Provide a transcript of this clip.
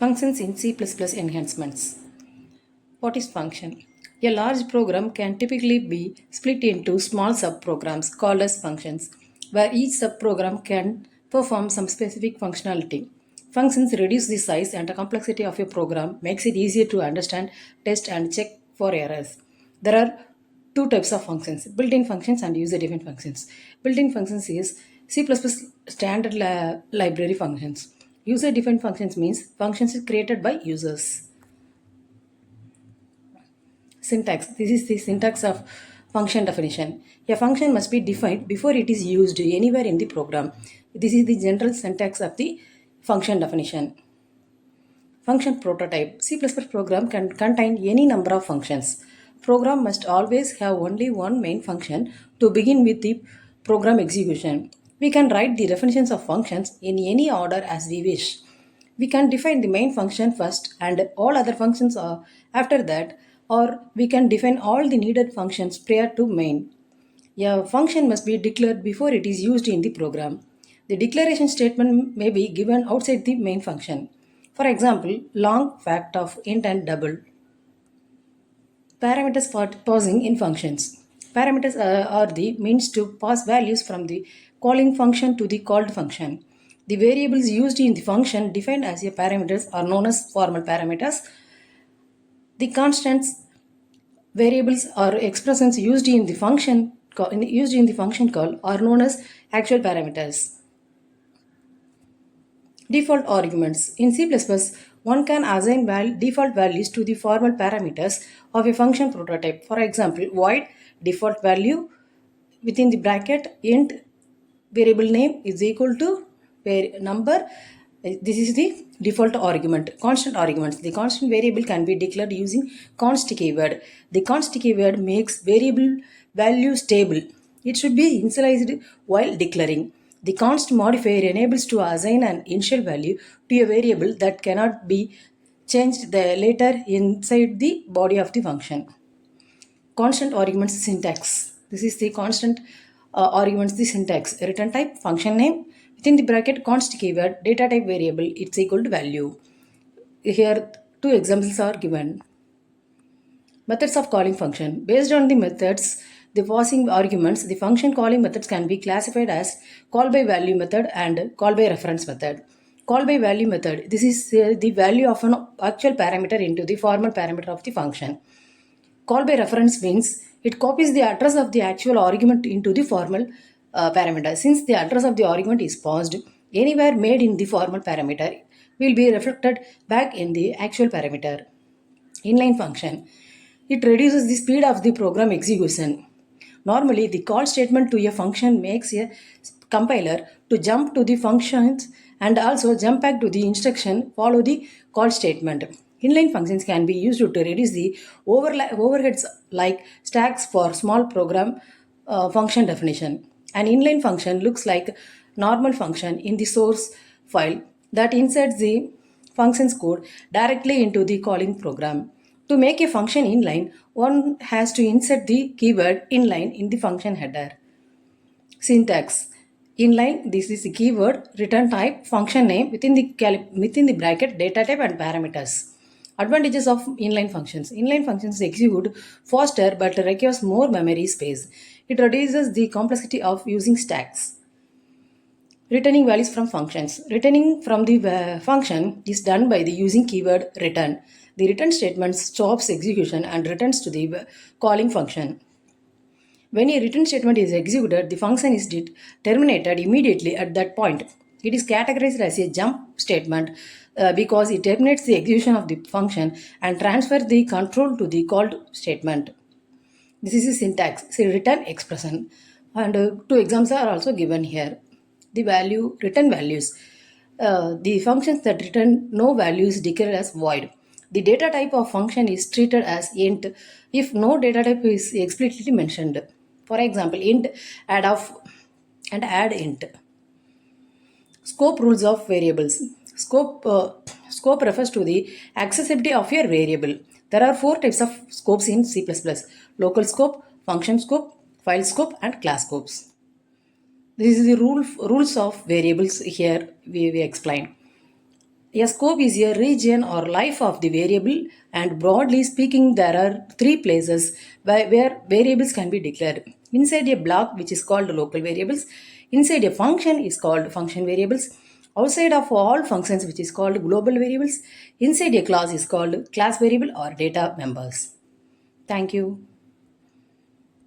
Functions in C++ enhancements. What is function? A large program can typically be split into small subprograms called as functions, where each subprogram can perform some specific functionality. Functions reduce the size and the complexity of a program, makes it easier to understand, test and check for errors. There are two types of functions, built-in functions and user-defined functions. Built-in functions is C++ standard library functions. User-defined functions means functions created by users. Syntax. This is the syntax of function definition. A function must be defined before it is used anywhere in the program. This is the general syntax of the function definition. Function prototype. C++ program can contain any number of functions. Program must always have only one main function to begin with the program execution. We can write the definitions of functions in any order as we wish. We can define the main function first and all other functions are after that, or we can define all the needed functions prior to main. A function must be declared before it is used in the program. The declaration statement may be given outside the main function. For example, long fact of int and double. Parameters for passing in functions. Parameters are the means to pass values from the calling function to the called function. The variables used in the function defined as a parameters are known as formal parameters. The constants, variables or expressions used in the function call are known as actual parameters. Default arguments. In C++, one can assign default values to the formal parameters of a function prototype. For example, void default value within the bracket int variable name is equal to number. This is the default argument. Constant arguments. The constant variable can be declared using const keyword. The const keyword makes variable value stable. It should be initialized while declaring. The const modifier enables to assign an initial value to a variable that cannot be changed later inside the body of the function. Constant arguments syntax. This is the constant arguments the syntax. Return type, function name, within the bracket const keyword, data type variable, it's equal to value. Here two examples are given. Methods of calling function. Based on the methods, the passing arguments, the function calling methods can be classified as call by value method and call by reference method. Call by value method. This is the value of an actual parameter into the formal parameter of the function. Call by reference means it copies the address of the actual argument into the formal parameter. Since the address of the argument is passed anywhere made in the formal parameter will be reflected back in the actual parameter. Inline function. It reduces the speed of the program execution. Normally, the call statement to a function makes a compiler to jump to the functions and also jump back to the instruction follow the call statement. Inline functions can be used to reduce the overheads like stacks for small program function definition. An inline function looks like normal function in the source file that inserts the function's code directly into the calling program. To make a function inline, one has to insert the keyword inline in the function header. Syntax. Inline, this is the keyword, return type, function name within the bracket, data type and parameters. Advantages of inline functions. Inline functions execute faster but requires more memory space. It reduces the complexity of using stacks. Returning values from functions. Returning from the function is done by the using keyword return. The return statement stops execution and returns to the calling function. When a return statement is executed, the function is terminated immediately at that point. It is categorized as a jump statement because it terminates the execution of the function and transfers the control to the called statement. This is the syntax, return expression. And two examples are also given here. The return values. The functions that return no value is declared as void. The data type of function is treated as int if no data type is explicitly mentioned. For example, int add int. Scope rules of variables. Scope refers to the accessibility of your variable. There are four types of scopes in C++: local scope, function scope, file scope, and class scopes. This is the rules of variables here we explain. A scope is a region or life of the variable, and broadly speaking, there are three places where variables can be declared. Inside a block, which is called local variables, inside a function is called function variables, outside of all functions, which is called global variables, inside a class is called class variable or data members. Thank you.